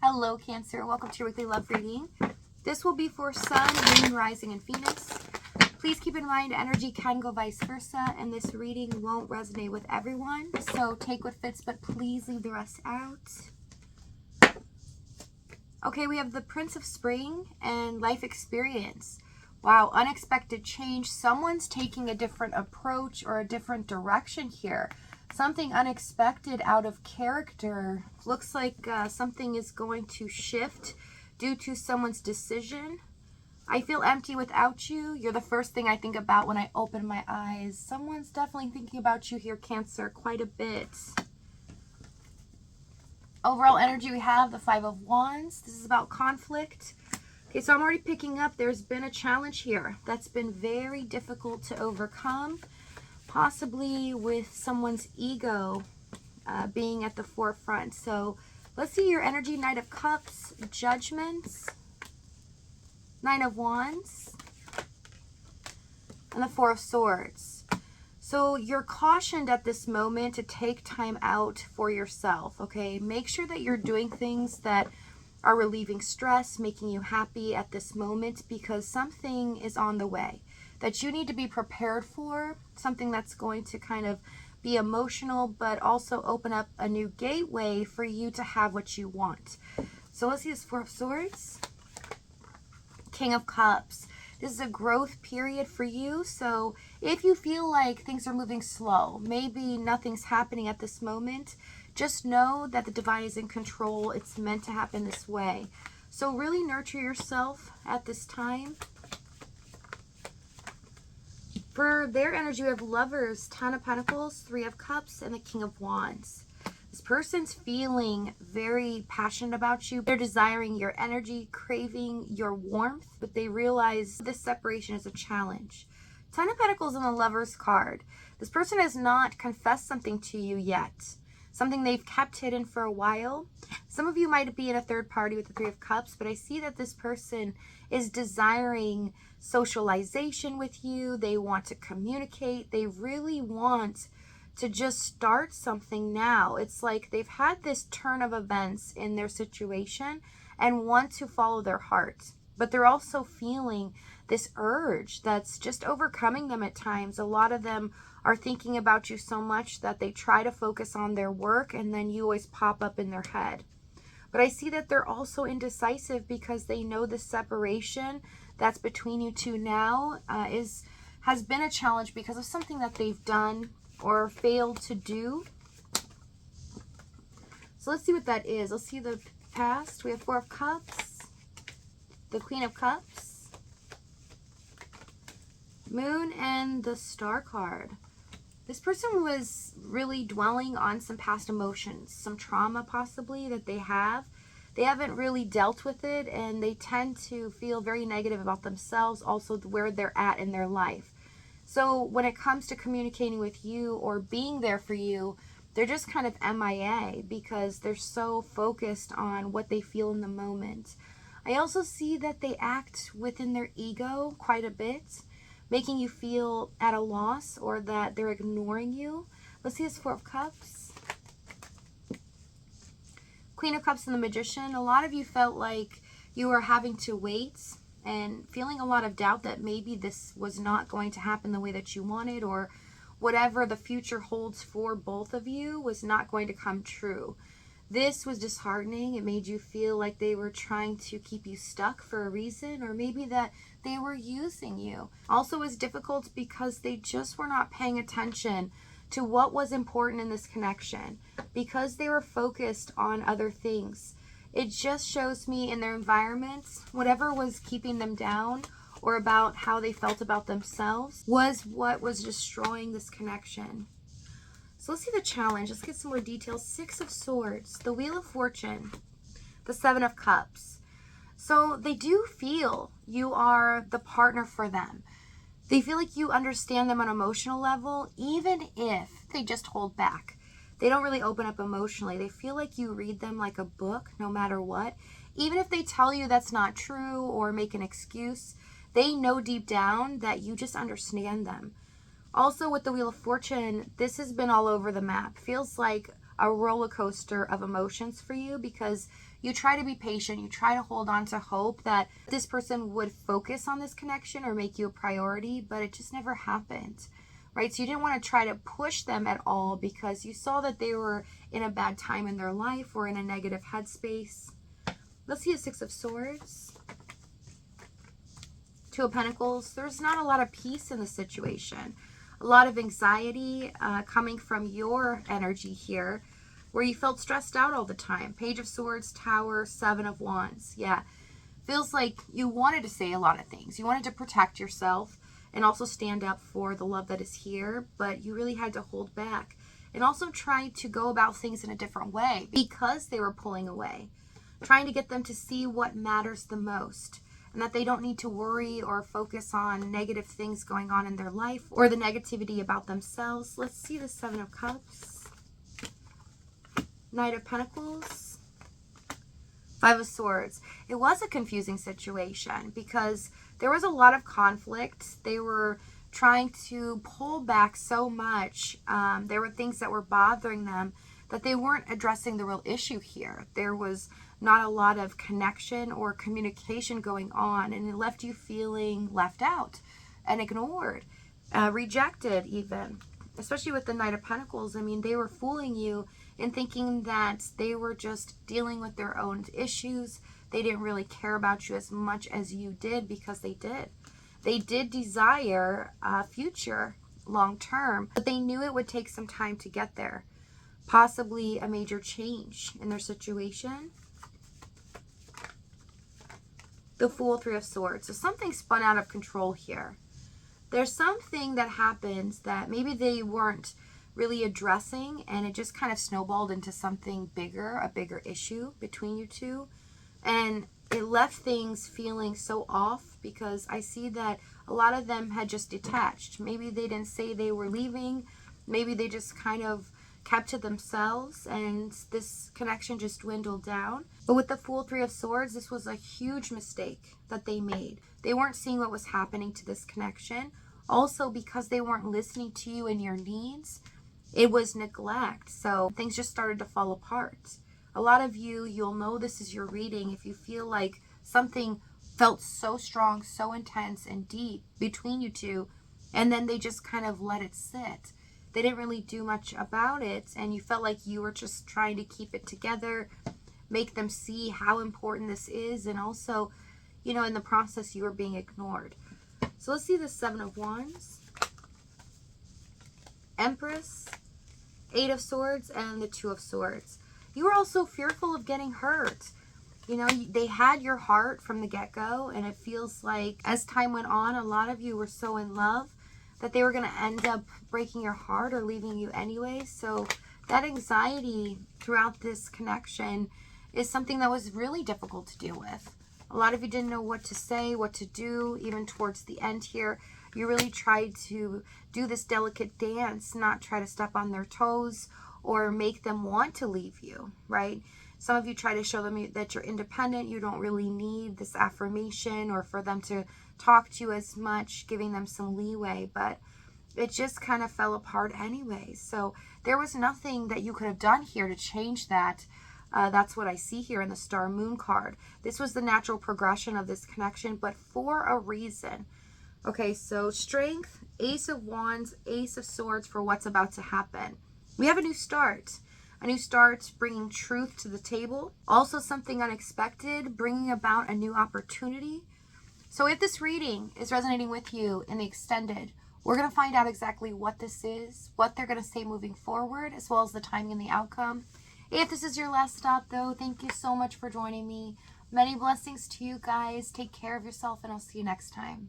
Hello, Cancer. Welcome to your weekly love reading. This will be for Sun, Moon, Rising, and Venus. Please keep in mind energy can go vice versa, and this reading won't resonate with everyone. So take what fits, but please leave the rest out. Okay, we have the Prince of Spring and life experience. Wow, unexpected change. Someone's taking a different approach or a different direction here. Something unexpected out of character. Looks like something is going to shift due to someone's decision. I feel empty without you. You're the first thing I think about when I open my eyes. Someone's definitely thinking about you here, Cancer, quite a bit. Overall energy, we have the Five of Wands. This is about conflict. Okay, so I'm already picking up there's been a challenge here that's been very difficult to overcome. Possibly with someone's ego being at the forefront. So let's see your energy. Knight of Cups, Judgments, Nine of Wands, and the Four of Swords. So you're cautioned at this moment to take time out for yourself, okay? Make sure that you're doing things that are relieving stress, making you happy at this moment, because something is on the way that you need to be prepared for, something that's going to kind of be emotional, but also open up a new gateway for you to have what you want. So let's see this Four of Swords, King of Cups. This is a growth period for you. So if you feel like things are moving slow, maybe nothing's happening at this moment, just know that the divine is in control. It's meant to happen this way. So really nurture yourself at this time. For their energy, we have Lovers, Ten of Pentacles, Three of Cups, and the King of Wands. This person's feeling very passionate about you. They're desiring your energy, craving your warmth, but they realize this separation is a challenge. Ten of Pentacles and the Lovers card. This person has not confessed something to you yet. Something they've kept hidden for a while. Some of you might be in a third party with the Three of Cups, but I see that this person is desiring socialization with you. They want to communicate. They really want to just start something now. It's like they've had this turn of events in their situation and want to follow their heart. But they're also feeling this urge that's just overcoming them at times. A lot of them are thinking about you so much that they try to focus on their work, and then you always pop up in their head. But I see that they're also indecisive because they know the separation that's between you two now has been a challenge because of something that they've done or failed to do. So let's see what that is. Let's see the past. We have Four of Cups, the Queen of Cups, Moon, and the Star card. This person was really dwelling on some past emotions, some trauma possibly that they have. They haven't really dealt with it, and they tend to feel very negative about themselves, also where they're at in their life. So when it comes to communicating with you or being there for you, they're just kind of MIA because they're so focused on what they feel in the moment. I also see that they act within their ego quite a bit, making you feel at a loss or that they're ignoring you. Let's see this Four of Cups, Queen of Cups, and the Magician. A lot of you felt like you were having to wait and feeling a lot of doubt that maybe this was not going to happen the way that you wanted, or whatever the future holds for both of you was not going to come true. This was disheartening. It made you feel like they were trying to keep you stuck for a reason, or maybe that they were using you. Also was difficult because they just were not paying attention to what was important in this connection because they were focused on other things. It just shows me in their environments, whatever was keeping them down or about how they felt about themselves was what was destroying this connection. So let's see the challenge. Let's get some more details. Six of Swords, the Wheel of Fortune, the Seven of Cups. So they do feel you are the partner for them. They feel like you understand them on an emotional level, even if they just hold back. They don't really open up emotionally. They feel like you read them like a book, no matter what. Even if they tell you that's not true or make an excuse, they know deep down that you just understand them. Also with the Wheel of Fortune, this has been all over the map. Feels like a roller coaster of emotions for you because You try to be patient. You try to hold on to hope that this person would focus on this connection or make you a priority, but it just never happened, right? So you didn't want to try to push them at all because you saw that they were in a bad time in their life or in a negative headspace. Let's see a Six of Swords. Two of Pentacles. There's not a lot of peace in the situation. A lot of anxiety coming from your energy here, where you felt stressed out all the time. Page of Swords, Tower, Seven of Wands. Yeah, feels like you wanted to say a lot of things. You wanted to protect yourself and also stand up for the love that is here, but you really had to hold back and also try to go about things in a different way because they were pulling away, trying to get them to see what matters the most, and that they don't need to worry or focus on negative things going on in their life or the negativity about themselves. Let's see the Seven of Cups, Knight of Pentacles, Five of Swords. It was a confusing situation because there was a lot of conflict. They were trying to pull back so much. There were things that were bothering them that they weren't addressing the real issue here. There was not a lot of connection or communication going on, and it left you feeling left out and ignored, rejected even, especially with the Knight of Pentacles. I mean, they were fooling you in thinking that they were just dealing with their own issues. They didn't really care about you as much as you did, because they did. They did desire a future long term, but they knew it would take some time to get there. Possibly a major change in their situation. The Fool, Three of Swords. So something spun out of control here. There's something that happens that maybe they weren't really addressing, and it just kind of snowballed into something bigger, a bigger issue between you two. And it left things feeling so off, because I see that a lot of them had just detached. Maybe they didn't say they were leaving. Maybe they just kind of kept to themselves, and this connection just dwindled down. But with the Fool, Three of Swords, this was a huge mistake that they made. They weren't seeing what was happening to this connection. Also, because they weren't listening to you and your needs, it was neglect. So things just started to fall apart. A lot of you, you'll know this is your reading if you feel like something felt so strong, so intense and deep between you two, and then they just kind of let it sit. They didn't really do much about it, and you felt like you were just trying to keep it together, make them see how important this is, and also, you know, in the process, you were being ignored. So let's see the Seven of Wands, Empress, Eight of Swords, and the Two of Swords. You were also fearful of getting hurt. You know, they had your heart from the get-go, and it feels like as time went on, a lot of you were so in love that they were going to end up breaking your heart or leaving you anyway. So that anxiety throughout this connection is something that was really difficult to deal with. A lot of you didn't know what to say, what to do. Even towards the end here, you really tried to do this delicate dance, not try to step on their toes or make them want to leave you, right? Some of you try to show them that you're independent. You don't really need this affirmation or for them to talk to you as much, giving them some leeway, but it just kind of fell apart anyway. So there was nothing that you could have done here to change that. That's what I see here in the Star Moon card. This was the natural progression of this connection, but for a reason. Okay, so Strength, Ace of Wands, Ace of Swords for what's about to happen. We have a new start. A new start, bringing truth to the table. Also something unexpected, bringing about a new opportunity. So if this reading is resonating with you in the extended, we're going to find out exactly what this is, what they're going to say moving forward, as well as the timing and the outcome. If this is your last stop, though, thank you so much for joining me. Many blessings to you guys. Take care of yourself, and I'll see you next time.